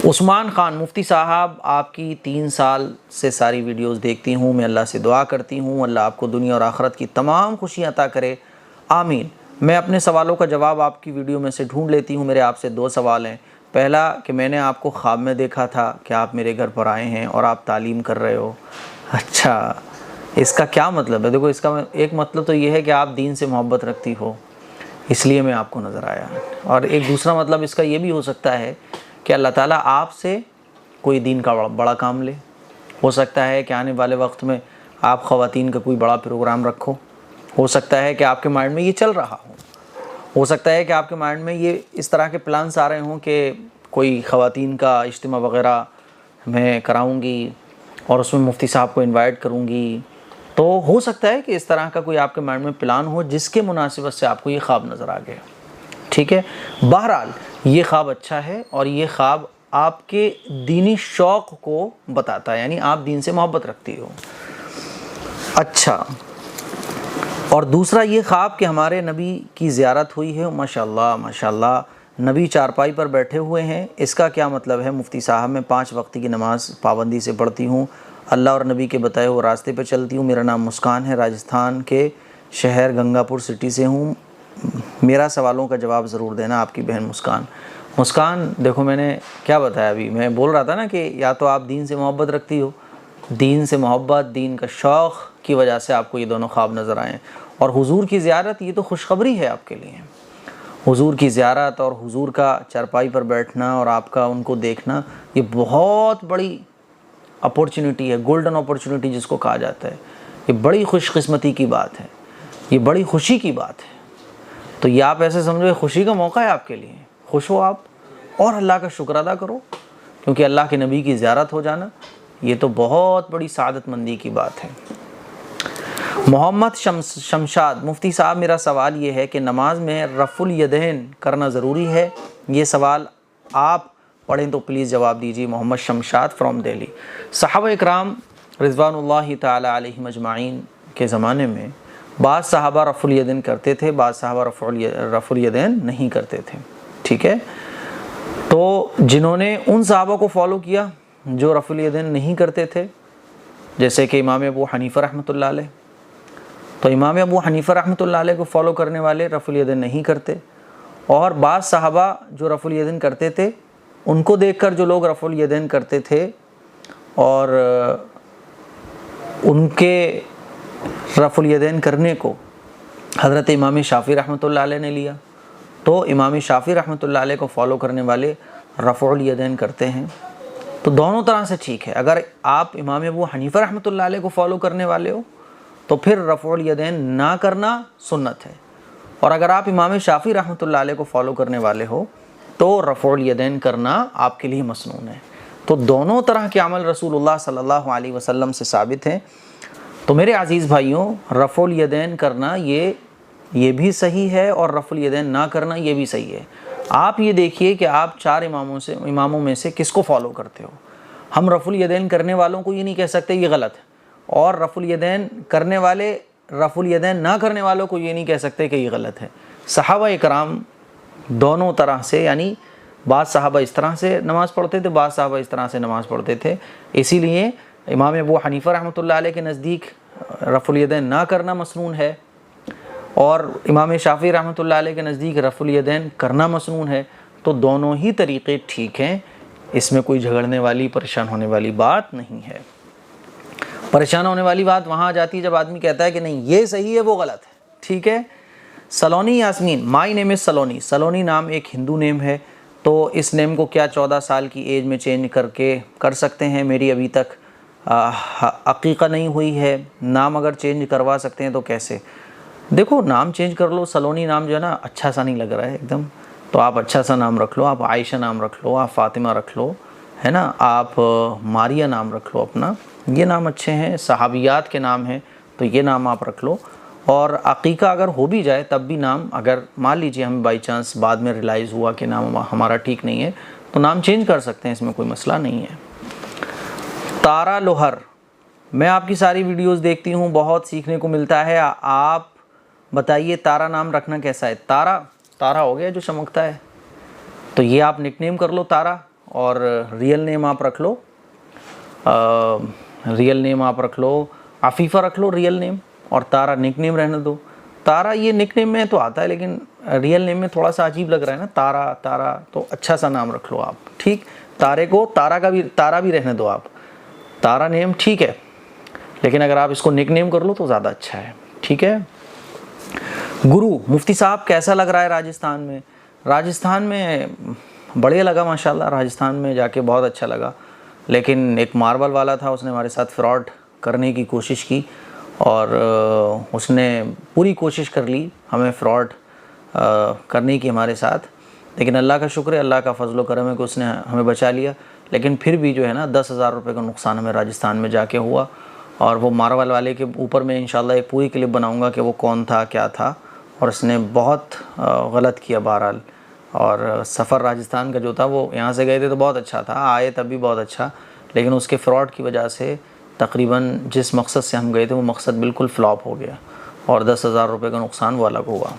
عثمان خان مفتی صاحب، آپ کی 3 سال سے ساری ویڈیوز دیکھتی ہوں، میں اللہ سے دعا کرتی ہوں اللہ آپ کو دنیا اور آخرت کی تمام خوشیاں عطا کرے، آمین۔ میں اپنے سوالوں کا جواب آپ کی ویڈیو میں سے ڈھونڈ لیتی ہوں۔ میرے آپ سے 2 سوال ہیں۔ پہلا کہ میں نے آپ کو خواب میں دیکھا تھا کہ آپ میرے گھر پر آئے ہیں اور آپ تعلیم کر رہے ہو۔ اچھا، اس کا کیا مطلب ہے؟ دیکھو، اس کا ایک مطلب تو یہ ہے کہ آپ دین سے محبت رکھتی ہو، اس لیے میں آپ کو نظر آیا، اور ایک دوسرا مطلب اس کا یہ بھی ہو سکتا ہے کہ اللہ تعالیٰ آپ سے کوئی دین کا بڑا کام لے۔ ہو سکتا ہے کہ آنے والے وقت میں آپ خواتین کا کوئی بڑا پروگرام رکھو، ہو سکتا ہے کہ آپ کے مائنڈ میں یہ چل رہا ہو سکتا ہے کہ آپ کے مائنڈ میں یہ اس طرح کے پلانس آ رہے ہوں کہ کوئی خواتین کا اجتماع وغیرہ میں کراؤں گی اور اس میں مفتی صاحب کو انوائٹ کروں گی۔ تو ہو سکتا ہے کہ اس طرح کا کوئی آپ کے مائنڈ میں پلان ہو جس کے مناسبت سے آپ کو یہ خواب نظر آ گیا، ٹھیک ہے۔ بہرحال یہ خواب اچھا ہے اور یہ خواب آپ کے دینی شوق کو بتاتا ہے، یعنی آپ دین سے محبت رکھتی ہو۔ اچھا، اور دوسرا یہ خواب کہ ہمارے نبی کی زیارت ہوئی ہے، ماشاءاللہ ماشاءاللہ، نبی چارپائی پر بیٹھے ہوئے ہیں، اس کا کیا مطلب ہے؟ مفتی صاحب، میں 5 وقت کی نماز پابندی سے پڑھتی ہوں، اللہ اور نبی کے بتائے ہوئے راستے پہ چلتی ہوں، میرا نام مسکان ہے، راجستھان کے شہر گنگا پور سٹی سے ہوں، میرا سوالوں کا جواب ضرور دینا، آپ کی بہن مسکان۔ دیکھو، میں نے کیا بتایا ابھی، میں بول رہا تھا نا کہ یا تو آپ دین سے محبت رکھتی ہو، دین سے محبت، دین کا شوق کی وجہ سے آپ کو یہ دونوں خواب نظر آئیں، اور حضور کی زیارت یہ تو خوشخبری ہے آپ کے لیے۔ حضور کی زیارت اور حضور کا چارپائی پر بیٹھنا اور آپ کا ان کو دیکھنا، یہ بہت بڑی اپورچونٹی ہے، گولڈن اپورچونٹی جس کو کہا جاتا ہے، یہ بڑی خوش قسمتی کی بات ہے، یہ بڑی خوشی کی بات ہے۔ تو یہ آپ ایسے سمجھو خوشی کا موقع ہے آپ کے لیے، خوش ہو آپ اور اللہ کا شکر ادا کرو، کیونکہ اللہ کے نبی کی زیارت ہو جانا یہ تو بہت بڑی سعادت مندی کی بات ہے۔ محمد شمشاد، مفتی صاحب میرا سوال یہ ہے کہ نماز میں رفع الیدین کرنا ضروری ہے؟ یہ سوال آپ پڑھیں تو پلیز جواب دیجیے۔ محمد شمشاد فرام دہلی۔ صحابہ اکرام رضوان اللہ تعالی علیہم اجمعین کے زمانے میں بعض صحابہ رفع الیدین کرتے تھے، بعض صحابہ رفع الیدین نہیں کرتے تھے، ٹھیک ہے۔ تو جنہوں نے ان صحابہ کو فالو کیا جو رفع الیدین نہیں کرتے تھے، جیسے کہ امام ابو حنیفہ رحمۃ اللہ علیہ، تو امام ابو حنیفہ رحمۃ اللہ علیہ کو فالو کرنے والے رفع الیدین نہیں کرتے، اور بعض صحابہ جو رفع الیدین کرتے تھے ان کو دیکھ کر جو لوگ رفع الیدین کرتے تھے اور ان کے رفع الیدین کرنے کو حضرت امام شافعی رحمۃ اللہ علیہ نے لیا، تو امام شافعی رحمۃ اللہ علیہ کو فالو کرنے والے رفع الیدین کرتے ہیں۔ تو دونوں طرح سے ٹھیک ہے، اگر آپ امام ابو حنیفہ رحمۃ اللہ علیہ کو فالو کرنے والے ہو تو پھر رفع الیدین نہ کرنا سنت ہے، اور اگر آپ امام شافعی رحمۃ اللہ علیہ کو فالو کرنے والے ہو تو رفع الیدین کرنا آپ کے لیے مسنون ہے۔ تو دونوں طرح کے عمل رسول اللہ صلی اللہ علیہ وسلم سے ثابت ہیں۔ تو میرے عزیز بھائیوں، رفع الیدین کرنا یہ بھی صحیح ہے اور رفع الیدین نہ کرنا یہ بھی صحیح ہے۔ آپ یہ دیکھیے کہ آپ 4 اماموں میں سے کس کو فالو کرتے ہو۔ ہم رفع الیدین کرنے والوں کو یہ نہیں کہہ سکتے یہ غلط ہے، اور رفع الیدین کرنے والے رفع الیدین نہ کرنے والوں کو یہ نہیں کہہ سکتے کہ یہ غلط ہے۔ صحابہ اکرام دونوں طرح سے، یعنی بعض صحابہ اس طرح سے نماز پڑھتے تھے، بعض صحابہ اس طرح سے نماز پڑھتے تھے، اسی لیے امام ابو حنیفہ رحمۃ اللہ علیہ کے نزدیک رفع الیدین نہ کرنا مسنون ہے، اور امام شافعی رحمۃ اللہ علیہ کے نزدیک رفع الیدین کرنا مسنون ہے۔ تو دونوں ہی طریقے ٹھیک ہیں، اس میں کوئی جھگڑنے والی، پریشان ہونے والی بات نہیں ہے۔ پریشان ہونے والی بات وہاں آ جاتی ہے جب آدمی کہتا ہے کہ نہیں یہ صحیح ہے وہ غلط ہے، ٹھیک ہے۔ سلونی یاسمین، مائی نیم از سلونی، سلونی نام ایک ہندو نیم ہے، تو اس نیم کو کیا 14 سال کی ایج میں چینج کر سکتے ہیں؟ میری ابھی تک عقیقہ نہیں ہوئی ہے، نام اگر چینج کروا سکتے ہیں تو کیسے؟ دیکھو نام چینج کر لو، سلونی نام جو ہے نا اچھا سا نہیں لگ رہا ہے ایک دم، تو آپ اچھا سا نام رکھ لو، آپ عائشہ نام رکھ لو، آپ فاطمہ رکھ لو، ہے نا، آپ ماریہ نام رکھ لو اپنا، یہ نام اچھے ہیں، صحابیات کے نام ہیں تو یہ نام آپ رکھ لو۔ اور عقیقہ اگر ہو بھی جائے تب بھی نام، اگر مان لیجئے ہمیں بائی چانس بعد میں ریلائز ہوا کہ نام ہمارا ٹھیک نہیں ہے تو نام چینج کر سکتے ہیں، اس میں کوئی مسئلہ نہیں ہے۔ تارا لوہر، میں آپ کی ساری ویڈیوز دیکھتی ہوں، بہت سیکھنے کو ملتا ہے، آپ بتائیے تارا نام رکھنا کیسا ہے؟ تارا ہو گیا جو چمکتا ہے، تو یہ آپ نک نیم کر لو تارا، اور ریئل نیم آپ رکھ لو، عفیفہ رکھ لو ریئل نیم، اور تارا نک نیم رہنے دو۔ تارا یہ نک نیم میں تو آتا ہے لیکن ریئل نیم میں تھوڑا سا عجیب لگ رہا ہے نا، تارا تو اچھا سا نام رکھ لو آپ، ٹھیک؟ تارے کو تارا بھی رہنے دو آپ، تارا نیم ٹھیک ہے، لیکن اگر آپ اس کو نک نیم کر لو تو زیادہ اچھا ہے، ٹھیک ہے؟ گرو، مفتی صاحب کیسا لگ رہا ہے راجستھان میں؟ راجستھان میں بڑھیا لگا ماشاءاللہ، راجستھان میں جا کے بہت اچھا لگا، لیکن ایک ماربل والا تھا، اس نے ہمارے ساتھ فراڈ کرنے کی کوشش کی، اور اس نے پوری کوشش کر لی ہمیں فراڈ کرنے کی ہمارے ساتھ، لیکن اللہ کا شکر ہے، اللہ کا فضل و کرم ہے کہ اس نے ہمیں بچا لیا، لیکن پھر بھی جو ہے نا 10,000 روپے کا نقصان ہمیں راجستھان میں جا کے ہوا۔ اور وہ ماربل والے کے اوپر میں انشاءاللہ ایک پوری کلپ بناؤں گا کہ وہ کون تھا کیا تھا، اور اس نے بہت غلط کیا بہرحال۔ اور سفر راجستھان کا جو تھا، وہ یہاں سے گئے تھے تو بہت اچھا تھا، آئے تب بھی بہت اچھا، لیکن اس کے فراڈ کی وجہ سے تقریباً جس مقصد سے ہم گئے تھے وہ مقصد بالکل فلاپ ہو گیا، اور 10,000 روپے کا نقصان وہ الگ ہوا۔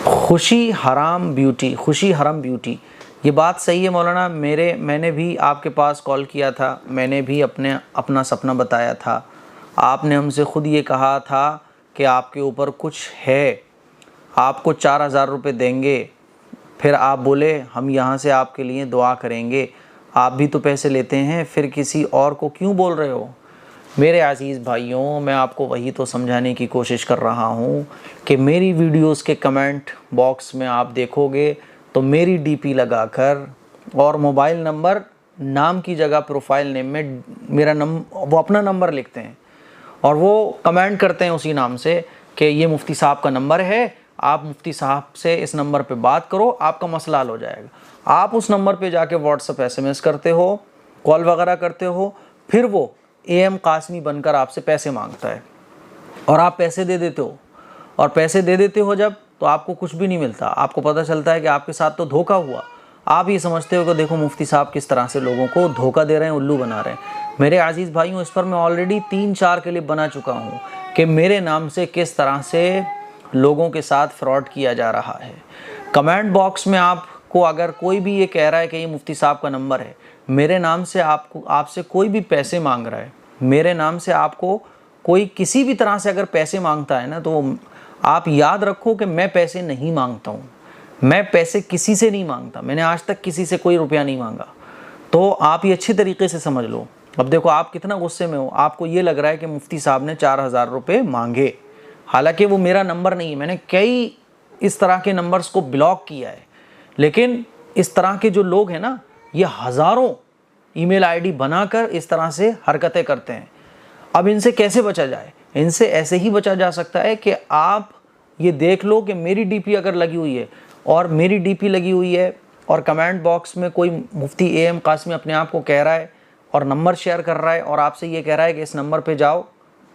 خوشی حرام بیوٹی، یہ بات صحیح ہے مولانا، میں نے بھی آپ کے پاس کال کیا تھا، میں نے بھی اپنا سپنا بتایا تھا، آپ نے ہم سے خود یہ کہا تھا کہ آپ کے اوپر کچھ ہے، آپ کو 4,000 روپے دیں گے، پھر آپ بولے ہم یہاں سے آپ کے لیے دعا کریں گے، آپ بھی تو پیسے لیتے ہیں، پھر کسی اور کو کیوں بول رہے ہو؟ میرے عزیز بھائیوں، میں آپ کو وہی تو سمجھانے کی کوشش کر رہا ہوں کہ میری ویڈیوز کے کمنٹ باکس میں آپ دیکھو گے تو میری ڈی پی لگا کر اور موبائل نمبر نام کی جگہ پروفائل نیم میں وہ اپنا نمبر لکھتے ہیں، اور وہ کمنٹ کرتے ہیں اسی نام سے کہ یہ مفتی صاحب کا نمبر ہے، آپ مفتی صاحب سے اس نمبر پہ بات کرو، آپ کا مسئلہ حل ہو جائے گا۔ آپ اس نمبر پہ جا کے واٹس ایپ SMS کرتے ہو، کال وغیرہ کرتے ہو، پھر وہ AM قاسمی بن کر آپ سے پیسے مانگتا ہے، اور آپ پیسے دے دیتے ہو، اور پیسے دے دیتے ہو جب، تو آپ کو کچھ بھی نہیں ملتا، آپ کو پتہ چلتا ہے کہ آپ کے ساتھ تو دھوکہ ہوا، آپ یہ سمجھتے ہو کہ دیکھو مفتی صاحب کس طرح سے لوگوں کو دھوکہ دے رہے ہیں، الو بنا رہے ہیں۔ میرے عزیز بھائیوں، اس پر میں آلریڈی 3-4 کلپ بنا چکا ہوں کہ میرے نام سے کس طرح سے لوگوں کے ساتھ فراڈ کیا جا رہا ہے۔ کمنٹ باکس میں آپ کو اگر کوئی بھی یہ کہہ رہا ہے کہ یہ مفتی صاحب کا نمبر ہے، میرے نام سے آپ سے کوئی بھی پیسے مانگ رہا ہے، میرے نام سے آپ کو کوئی کسی بھی طرح سے اگر پیسے مانگتا ہے نا، تو آپ یاد رکھو کہ میں پیسے نہیں مانگتا ہوں، میں پیسے کسی سے نہیں مانگتا، میں نے آج تک کسی سے کوئی روپیہ نہیں مانگا، تو آپ یہ اچھی طریقے سے سمجھ لو۔ اب دیکھو آپ کتنا غصے میں ہو، آپ کو یہ لگ رہا ہے کہ مفتی صاحب نے 4,000 روپے مانگے، حالانکہ وہ میرا نمبر نہیں ہے، میں نے کئی اس طرح کے نمبرز کو بلاک کیا ہے، لیکن اس طرح کے جو لوگ ہیں نا، یہ ہزاروں ای میل ID بنا کر اس طرح سے حرکتیں کرتے ہیں۔ اب ان سے کیسے بچا جائے؟ ان سے ایسے ہی بچا جا سکتا ہے کہ آپ یہ دیکھ لو کہ میری ڈی پی اگر لگی ہوئی ہے، اور میری ڈی پی لگی ہوئی ہے، اور کمنٹ باکس میں کوئی مفتی AM قاسمی اپنے آپ کو کہہ رہا ہے اور نمبر شیئر کر رہا ہے، اور آپ سے یہ کہہ رہا ہے کہ اس نمبر پہ جاؤ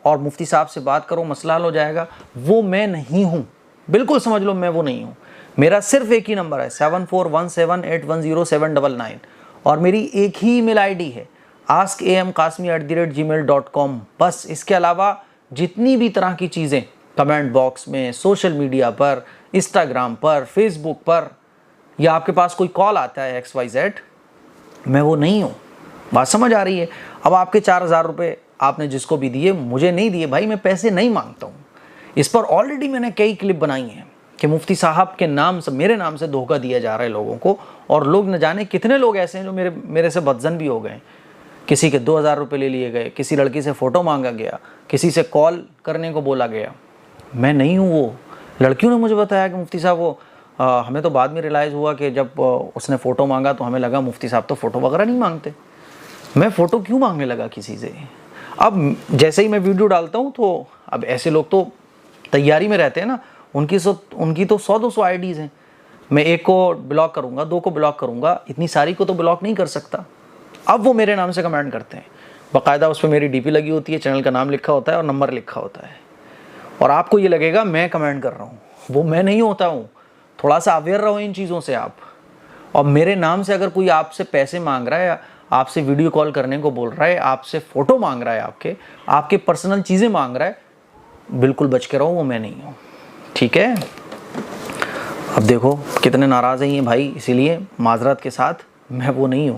اور مفتی صاحب سے بات کرو، مسئلہ حل ہو جائے گا، وہ میں نہیں ہوں، بالکل سمجھ لو میں وہ نہیں ہوں۔ میرا صرف ایک ہی نمبر ہے 7417810799، اور میری ایک ہی ای میل ID ہے askam.qasmi@gmail.com، بس۔ اس کے علاوہ جتنی بھی طرح کی چیزیں کمنٹ باکس میں، سوشل میڈیا پر، انسٹاگرام پر، فیس بک پر، یا آپ کے پاس کوئی کال آتا ہے XYZ، میں وہ نہیں ہوں۔ بات سمجھ آ رہی ہے؟ اب آپ کے 4,000 روپے آپ نے جس کو بھی دیے، مجھے نہیں دیے بھائی، میں پیسے نہیں مانگتا ہوں۔ اس پر آلریڈی میں نے کئی کلپ بنائی ہیں کہ مفتی صاحب کے نام سے، میرے نام سے دھوکہ دیا جا رہا ہے لوگوں کو، اور لوگ نہ جانے کتنے لوگ ایسے ہیں جو میرے سے بدظن بھی ہو گئے ہیں۔ کسی کے 2,000 روپے لے لیے گئے، کسی لڑکی سے فوٹو مانگا گیا، کسی سے کال کرنے کو بولا گیا، میں نہیں ہوں وہ۔ لڑکیوں نے مجھے بتایا کہ مفتی صاحب وہ ہمیں تو بعد میں ریلائز ہوا کہ جب اس نے فوٹو مانگا تو ہمیں لگا مفتی صاحب تو فوٹو وغیرہ نہیں مانگتے. میں فوٹو کیوں مانگنے لگا کسی سے؟ اب جیسے ہی میں ویڈیو ڈالتا ہوں تو اب ایسے لوگ تو تیاری میں رہتے ہیں نا, ان کی تو 100-200 آئی ڈیز ہیں. میں ایک کو بلاک کروں گا, 2 کو بلاک کروں گا, اتنی ساری کو تو بلاک نہیں کر سکتا. اب وہ میرے نام سے کمنٹ کرتے ہیں, باقاعدہ اس پہ میری ڈی پی لگی ہوتی ہے, چینل کا نام لکھا ہوتا ہے اور نمبر لکھا ہوتا ہے, اور آپ کو یہ لگے گا میں کمنٹ کر رہا ہوں. وہ میں نہیں ہوتا ہوں. تھوڑا سا اویئر رہو ان چیزوں سے آپ. اور میرے نام سے اگر کوئی آپ سے پیسے مانگ رہا ہے, آپ سے ویڈیو کال کرنے کو بول رہا ہے, آپ سے فوٹو مانگ رہا ہے, آپ کے پرسنل چیزیں مانگ رہا ہے, بالکل بچ کے رہو, وہ میں نہیں ہوں. ٹھیک ہے. اب دیکھو کتنے ناراض ہیں یہ بھائی, اسی لیے معذرت کے ساتھ میں وہ نہیں ہوں.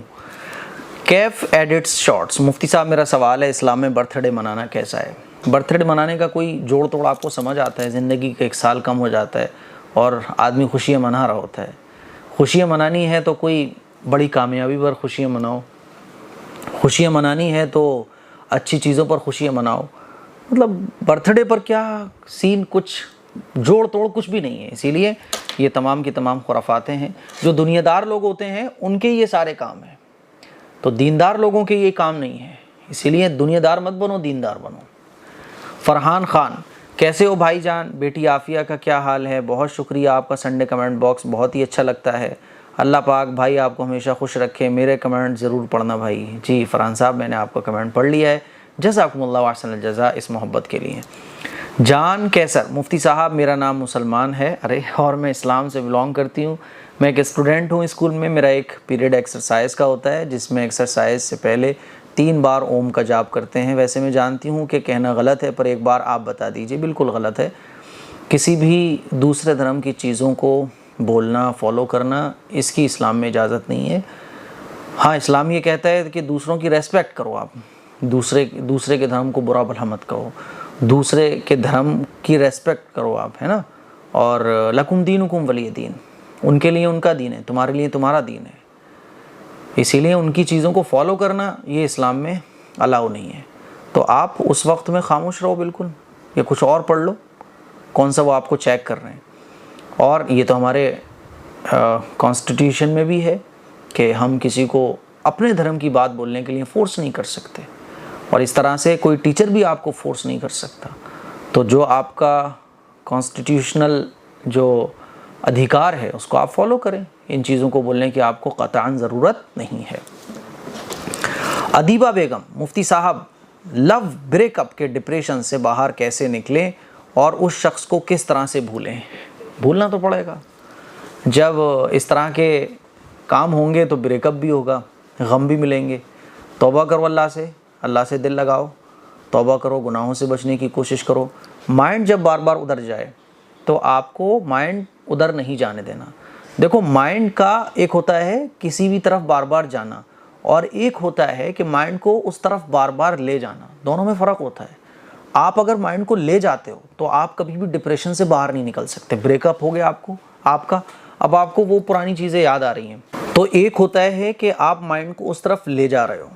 کیف ایڈٹس شارٹس. مفتی صاحب میرا سوال ہے, اسلام میں برتھ ڈے منانا کیسا ہے؟ برتھ ڈے منانے کا کوئی جوڑ توڑ آپ کو سمجھ آتا ہے؟ زندگی کا 1 سال کم ہو جاتا ہے اور آدمی خوشیاں منا رہا ہوتا ہے. خوشیاں منانی ہے تو کوئی بڑی کامیابی پر خوشیاں مناؤ, خوشیاں منانی ہے تو اچھی چیزوں پر خوشیاں مناؤ. مطلب برتھ ڈے پر کیا سین, کچھ جوڑ توڑ کچھ بھی نہیں ہے. اسی لیے یہ تمام کی تمام خرافاتیں ہیں. جو دنیا دار لوگ ہوتے ہیں ان کے یہ سارے کام ہیں, تو دیندار لوگوں کے یہ کام نہیں ہے. اسی لیے دنیا دار مت بنو, دیندار بنو. فرحان خان, کیسے ہو بھائی جان؟ بیٹی عافیہ کا کیا حال ہے؟ بہت شکریہ, آپ کا سنڈے کمنٹ باکس بہت ہی اچھا لگتا ہے. اللہ پاک بھائی آپ کو ہمیشہ خوش رکھے. میرے کمنٹ ضرور پڑھنا بھائی. جی فرحان صاحب, میں نے آپ کا کمنٹ پڑھ لیا ہے. جزاکم اللہ احسن الجزا اس محبت کے لیے. جان کیسر, مفتی صاحب میرا نام مسلمان ہے, ارے اور میں اسلام سے بلانگ کرتی ہوں. میں ایک اسٹوڈنٹ ہوں اسکول میں. میرا ایک پیریڈ ایکسرسائز کا ہوتا ہے جس میں ایکسرسائز سے پہلے 3 بار اوم کا جاپ کرتے ہیں. ویسے میں جانتی ہوں کہ کہنا غلط ہے, پر ایک بار آپ بتا دیجئے. بالکل غلط ہے. کسی بھی دوسرے دھرم کی چیزوں کو بولنا, فالو کرنا, اس کی اسلام میں اجازت نہیں ہے. ہاں اسلام یہ کہتا ہے کہ دوسروں کی ریسپیکٹ کرو آپ, دوسرے کے دھرم کو برا بھلا مت کہو, دوسرے کے دھرم کی ریسپیکٹ کرو آپ, ہے نا. اور لکم دینکم ولی دین, ان کے لیے ان کا دین ہے, تمہارے لیے تمہارا دین ہے. اسی لیے ان کی چیزوں کو فالو کرنا یہ اسلام میں الاؤ نہیں ہے. تو آپ اس وقت میں خاموش رہو بالکل, یا کچھ اور پڑھ لو, کون سا وہ آپ کو چیک کر رہے ہیں. اور یہ تو ہمارے کانسٹیٹیوشن میں بھی ہے کہ ہم کسی کو اپنے دھرم کی بات بولنے کے لیے فورس نہیں کر سکتے, اور اس طرح سے کوئی ٹیچر بھی آپ کو فورس نہیں کر سکتا. تو جو آپ کا کانسٹیٹیوشنل جو ادھیکار ہے اس کو آپ فالو کریں. ان چیزوں کو بولنے کی آپ کو قطعاً ضرورت نہیں ہے. ادیبہ بیگم, مفتی صاحب لو بریک اپ کے ڈپریشن سے باہر کیسے نکلیں اور اس شخص کو کس طرح سے بھولیں؟ بھولنا تو پڑے گا. جب اس طرح کے کام ہوں گے تو بریک اپ بھی ہوگا, غم بھی ملیں گے. توبہ کرو اللہ سے دل لگاؤ, توبہ کرو, گناہوں سے بچنے کی کوشش کرو. مائنڈ جب بار بار ادھر جائے تو آپ کو مائنڈ ادھر نہیں جانے دینا. دیکھو مائنڈ کا ایک ہوتا ہے کسی بھی طرف بار بار جانا, اور ایک ہوتا ہے کہ مائنڈ کو اس طرف بار بار لے جانا. دونوں میں فرق ہوتا ہے. آپ اگر مائنڈ کو لے جاتے ہو تو آپ کبھی بھی ڈپریشن سے باہر نہیں نکل سکتے. بریک اپ ہو گیا آپ کا, اب آپ کو وہ پرانی چیزیں یاد آ رہی ہیں. تو ایک ہوتا ہے کہ آپ مائنڈ کو اس طرف لے جا رہے ہو.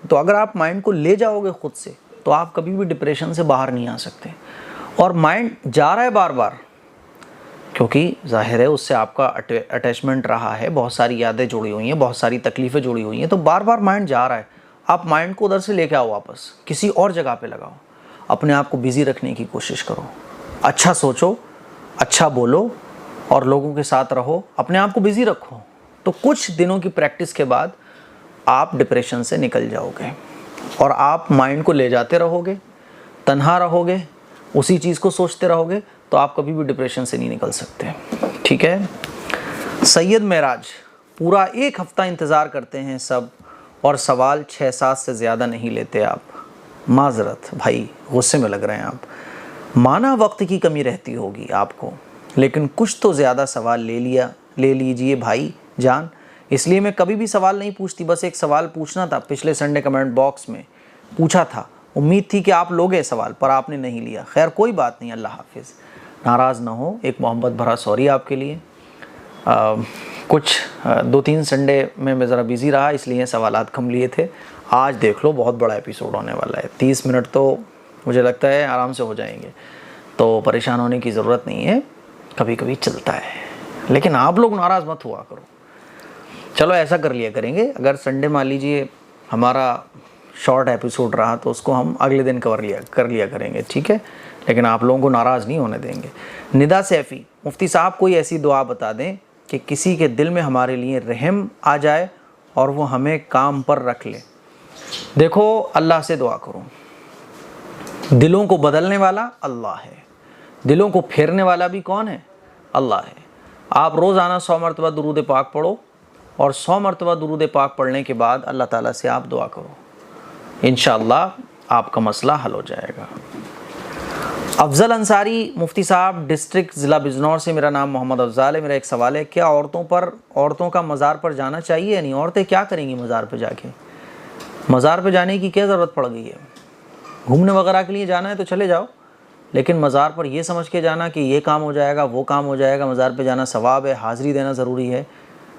تو اگر آپ مائنڈ کو لے جاؤ گے خود سے تو آپ کبھی بھی ڈپریشن سے باہر نہیں آ سکتے. اور مائنڈ جا رہا ہے بار بار, کیونکہ ظاہر ہے اس سے آپ کا اٹیچمنٹ رہا ہے, بہت ساری یادیں جڑی ہوئی ہیں, بہت ساری تکلیفیں جڑی ہوئی ہیں, تو بار بار مائنڈ جا رہا ہے. آپ مائنڈ کو ادھر سے لے کے آؤ, واپس کسی اور جگہ پہ لگاؤ. اپنے آپ کو بیزی رکھنے کی کوشش کرو, اچھا سوچو, اچھا بولو, اور لوگوں کے ساتھ رہو, اپنے آپ کو بیزی رکھو. تو کچھ دنوں کی پریکٹس کے بعد آپ ڈپریشن سے نکل جاؤ گے. اور آپ مائنڈ کو لے جاتے رہو گے, تنہا رہو گے, اسی چیز کو سوچتے رہو گے, تو آپ کبھی بھی ڈپریشن سے نہیں نکل سکتے. ٹھیک ہے. سید معراج, پورا 1 ہفتہ انتظار کرتے ہیں سب, اور سوال 6-7 سے زیادہ نہیں لیتے آپ. معذرت بھائی, غصے میں لگ رہے ہیں آپ. مانا وقت کی کمی رہتی ہوگی آپ کو, لیکن کچھ تو زیادہ سوال لے لیجئے بھائی جان. اس لیے میں کبھی بھی سوال نہیں پوچھتی, بس ایک سوال پوچھنا تھا. پچھلے سنڈے کمنٹ باکس میں پوچھا تھا, امید تھی کہ آپ لوگے سوال, پر آپ نے نہیں لیا. خیر کوئی بات نہیں, اللہ حافظ. ناراض نہ ہو, ایک محبت بھرا سوری آپ کے لیے. کچھ 2-3 سنڈے میں ذرا بیزی رہا, اس لیے سوالات کم لیے تھے. آج دیکھ لو بہت بڑا ایپیسوڈ ہونے والا ہے. 30 منٹ تو مجھے لگتا ہے آرام سے ہو جائیں گے, تو پریشان ہونے کی ضرورت نہیں ہے. کبھی کبھی چلتا ہے, لیکن آپ لوگ ناراض مت ہوا کرو. چلو ایسا کر لیا کریں گے, اگر سنڈے مان لیجیے ہمارا شارٹ ایپیسوڈ رہا تو اس کو ہم اگلے دن کر لیا کریں گے, ٹھیک ہے, لیکن آپ لوگوں کو ناراض نہیں ہونے دیں گے. ندا سیفی, مفتی صاحب کوئی ایسی دعا بتا دیں کہ کسی کے دل میں ہمارے لیے رحم آ جائے اور وہ ہمیں کام پر رکھ لے. دیکھو اللہ سے دعا کرو, دلوں کو بدلنے والا اللہ ہے, دلوں کو پھیرنے والا بھی کون ہے؟ اللہ ہے. آپ روزانہ 100 مرتبہ درود پاک پڑھو اور 100 مرتبہ درود پاک پڑھنے کے بعد اللہ تعالیٰ سے آپ دعا کرو, انشاءاللہ آپ کا مسئلہ حل ہو جائے گا. افضل انصاری, مفتی صاحب ڈسٹرکٹ ضلع بجنور سے, میرا نام محمد افضال ہے. میرا ایک سوال ہے, کیا عورتوں کا مزار پر جانا چاہیے یا نہیں؟ عورتیں کیا کریں گی مزار پہ جا کے؟ مزار پہ جانے کی کیا ضرورت پڑ گئی ہے؟ گھومنے وغیرہ کے لیے جانا ہے تو چلے جاؤ, لیکن مزار پر یہ سمجھ کے جانا کہ یہ کام ہو جائے گا وہ کام ہو جائے گا, مزار پہ جانا ثواب ہے, حاضری دینا ضروری ہے,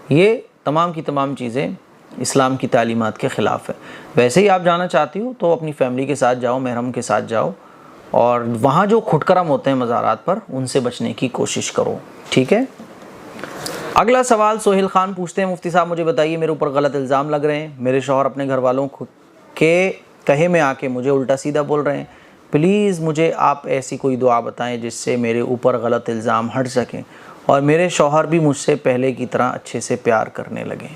یہ تمام کی تمام چیزیں اسلام کی تعلیمات کے خلاف ہے. ویسے ہی آپ جانا چاہتی ہو تو اپنی فیملی کے ساتھ جاؤ, محرم کے ساتھ جاؤ, اور وہاں جو کھٹ کرم ہوتے ہیں مزارات پر ان سے بچنے کی کوشش کرو, ٹھیک ہے. اگلا سوال سہیل خان پوچھتے ہیں, مفتی صاحب مجھے بتائیے میرے اوپر غلط الزام لگ رہے ہیں, میرے شوہر اپنے گھر والوں کے کہے میں آ کے مجھے الٹا سیدھا بول رہے ہیں, پلیز مجھے آپ ایسی کوئی دعا بتائیں جس سے میرے اوپر غلط الزام ہٹ سکیں اور میرے شوہر بھی مجھ سے پہلے کی طرح اچھے سے پیار کرنے لگیں.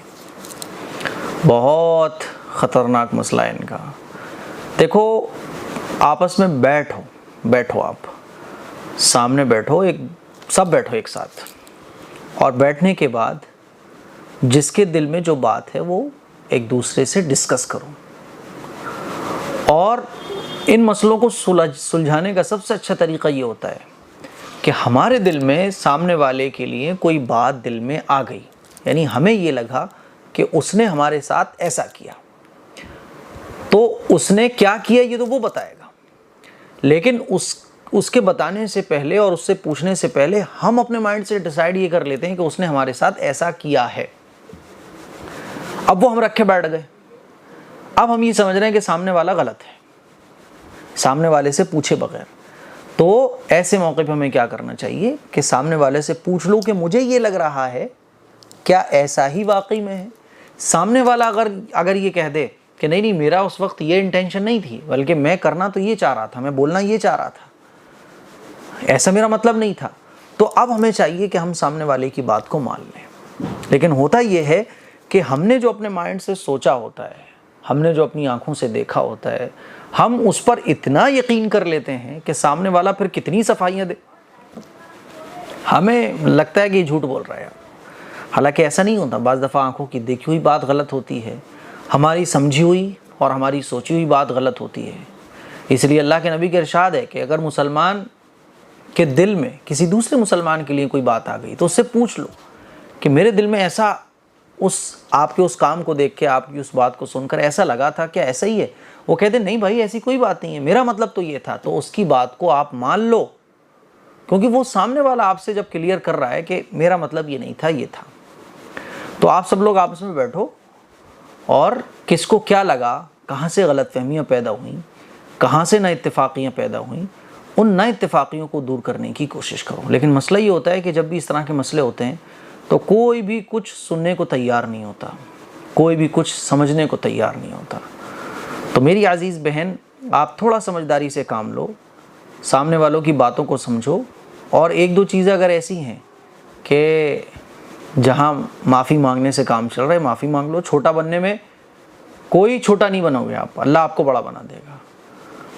بہت خطرناک مسئلہ ہے ان کا. دیکھو آپس میں بیٹھو آپ سامنے بیٹھو, سب بیٹھو ایک ساتھ, اور بیٹھنے کے بعد جس کے دل میں جو بات ہے وہ ایک دوسرے سے ڈسکس کرو, اور ان مسئلوں کو سلجھانے کا سب سے اچھا طریقہ یہ ہوتا ہے کہ ہمارے دل میں سامنے والے کے لیے کوئی بات دل میں آ گئی, یعنی ہمیں یہ لگا کہ اس نے ہمارے ساتھ ایسا کیا, تو اس نے کیا کیا یہ تو وہ بتائے گا, لیکن اس کے بتانے سے پہلے اور اس سے پوچھنے سے پہلے ہم اپنے مائنڈ سے ڈیسائیڈ یہ کر لیتے ہیں کہ اس نے ہمارے ساتھ ایسا کیا ہے. اب وہ ہم رکھے بیٹھ گئے, اب ہم یہ سمجھ رہے ہیں کہ سامنے والا غلط ہے, سامنے والے سے پوچھے بغیر. تو ایسے موقع پہ ہمیں کیا کرنا چاہیے کہ سامنے والے سے پوچھ لوں کہ مجھے یہ لگ رہا ہے کیا ایسا ہی واقعی میں ہے. سامنے والا اگر یہ کہہ دے کہ نہیں میرا اس وقت یہ انٹینشن نہیں تھی, بلکہ میں کرنا تو یہ چاہ رہا تھا, میں بولنا یہ چاہ رہا تھا, ایسا میرا مطلب نہیں تھا, تو اب ہمیں چاہیے کہ ہم سامنے والے کی بات کو مان لیں. لیکن ہوتا یہ ہے کہ ہم نے جو اپنے مائنڈ سے سوچا ہوتا ہے, ہم نے جو اپنی آنکھوں سے دیکھا ہوتا ہے, ہم اس پر اتنا یقین کر لیتے ہیں کہ سامنے والا پھر کتنی صفائیاں دے, ہمیں لگتا ہے کہ یہ جھوٹ بول رہا ہے. حالانکہ ایسا نہیں ہوتا. بعض دفعہ آنکھوں کی دیکھی ہوئی بات غلط ہوتی ہے, ہماری سمجھی ہوئی اور ہماری سوچی ہوئی بات غلط ہوتی ہے. اس لیے اللہ کے نبی کا ارشاد ہے کہ اگر مسلمان کے دل میں کسی دوسرے مسلمان کے لیے کوئی بات آ گئی تو اس سے پوچھ لو کہ میرے دل میں ایسا آپ کے اس کام کو دیکھ کے, آپ کی اس بات کو سن کر ایسا لگا تھا, کیا ایسا ہی ہے؟ وہ کہتے نہیں بھائی ایسی کوئی بات نہیں ہے, میرا مطلب تو یہ تھا. تو اس کی بات کو آپ مان لو, کیونکہ وہ سامنے والا آپ سے جب کلیئر کر رہا ہے کہ میرا مطلب یہ نہیں تھا, یہ تھا. تو آپ سب لوگ آپس میں بیٹھو اور کس کو کیا لگا, کہاں سے غلط فہمیاں پیدا ہوئیں, کہاں سے نا اتفاقیاں پیدا ہوئیں, ان نا اتفاقیوں کو دور کرنے کی کوشش کرو. لیکن مسئلہ یہ ہوتا ہے کہ جب بھی اس طرح کے مسئلے ہوتے ہیں تو کوئی بھی کچھ سننے کو تیار نہیں ہوتا, کوئی بھی کچھ سمجھنے کو تیار نہیں ہوتا. تو میری عزیز بہن, آپ تھوڑا سمجھداری سے کام لو, سامنے والوں کی باتوں کو سمجھو, اور ایک دو چیزیں اگر ایسی ہیں کہ جہاں معافی مانگنے سے کام چل رہا ہے, معافی مانگ لو. چھوٹا بننے میں کوئی چھوٹا نہیں بنو گے آپ, اللہ آپ کو بڑا بنا دے گا.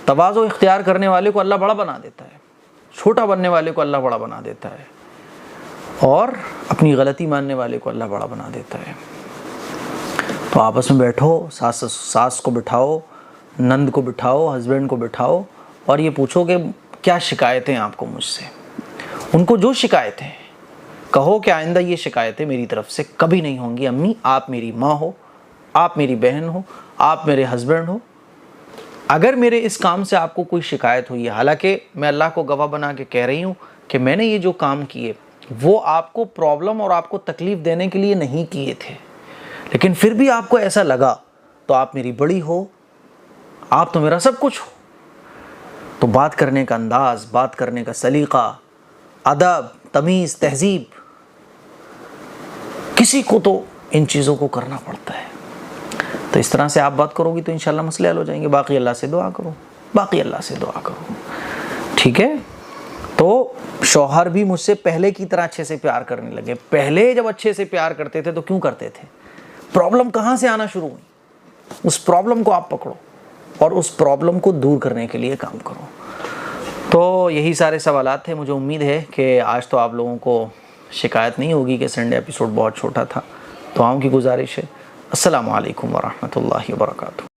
تواضع اختیار کرنے والے کو اللہ بڑا بنا دیتا ہے, چھوٹا بننے والے کو اللہ بڑا بنا دیتا ہے, اور اپنی غلطی ماننے والے کو اللہ بڑا بنا دیتا ہے. تو آپس میں بیٹھو, ساس کو بٹھاؤ, نند کو بٹھاؤ, ہسبینڈ کو بٹھاؤ, اور یہ پوچھو کہ کیا شکایتیں آپ کو مجھ سے. ان کو جو شکایتیں کہو کہ آئندہ یہ شکایتیں میری طرف سے کبھی نہیں ہوں گی. امی آپ میری ماں ہو, آپ میری بہن ہو, آپ میرے ہسبینڈ ہو, اگر میرے اس کام سے آپ کو کوئی شکایت ہوئی ہے, حالانکہ میں اللہ کو گواہ بنا کے کہہ رہی ہوں کہ میں نے یہ جو کام کیے وہ آپ کو پرابلم اور آپ کو تکلیف دینے کے لیے نہیں کیے تھے, لیکن پھر بھی آپ کو ایسا لگا, تو آپ میری بڑی ہو, آپ تو میرا سب کچھ ہو. تو بات کرنے کا انداز, بات کرنے کا سلیقہ, ادب, تمیز, تہذیب, کسی کو تو ان چیزوں کو کرنا پڑتا ہے. تو اس طرح سے آپ بات کرو گی تو انشاءاللہ مسئلے حل ہو جائیں گے. باقی اللہ سے دعا کرو, ٹھیک ہے. تو شوہر بھی مجھ سے پہلے کی طرح اچھے سے پیار کرنے لگے. پہلے جب اچھے سے پیار کرتے تھے تو کیوں کرتے تھے؟ پرابلم کہاں سے آنا شروع ہوئی؟ اس پرابلم کو آپ پکڑو اور اس پرابلم کو دور کرنے کے لیے کام کرو. تو یہی سارے سوالات تھے. مجھے امید ہے کہ آج تو آپ لوگوں کو شکایت نہیں ہوگی کہ سنڈے ایپیسوڈ بہت چھوٹا تھا. دعاؤں کی گزارش ہے. السلام علیکم ورحمۃ اللہ وبرکاتہ.